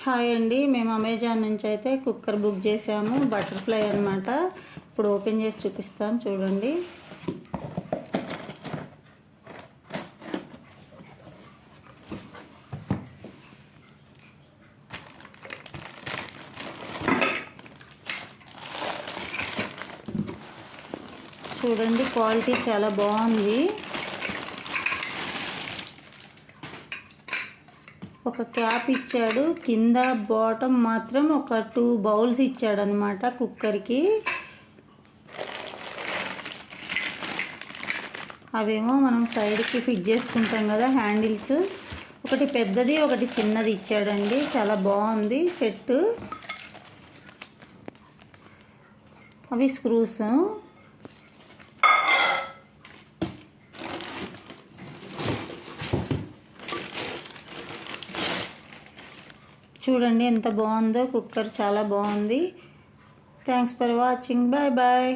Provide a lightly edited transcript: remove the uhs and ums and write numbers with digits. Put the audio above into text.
Hi అండి, మేము Amazon నుంచి అయితే కుక్కర్ బుక్ చేసాము. బటర్ఫ్లై అన్నమాట. ఇప్పుడు ఓపెన్ చేసి చూపిస్తాం, చూడండి. చూడండి, క్వాలిటీ చాలా బాగుంది. ఒక క్యాప్ ఇచ్చాడు, కింద బాటమ్ మాత్రం ఒక 2 బౌల్స్ ఇచ్చాడు అనమాట కుక్కర్కి. అవేమో మనం సైడ్కి ఫిట్ చేసుకుంటాం కదా, హ్యాండిల్స్. ఒకటి పెద్దది, ఒకటి చిన్నది ఇచ్చాడండి. చాలా బాగుంది సెట్. అవి స్క్రూస్. చూడండి ఎంత బాగుందో కుక్కర్, చాలా బాగుంది. Thanks for watching. Bye bye.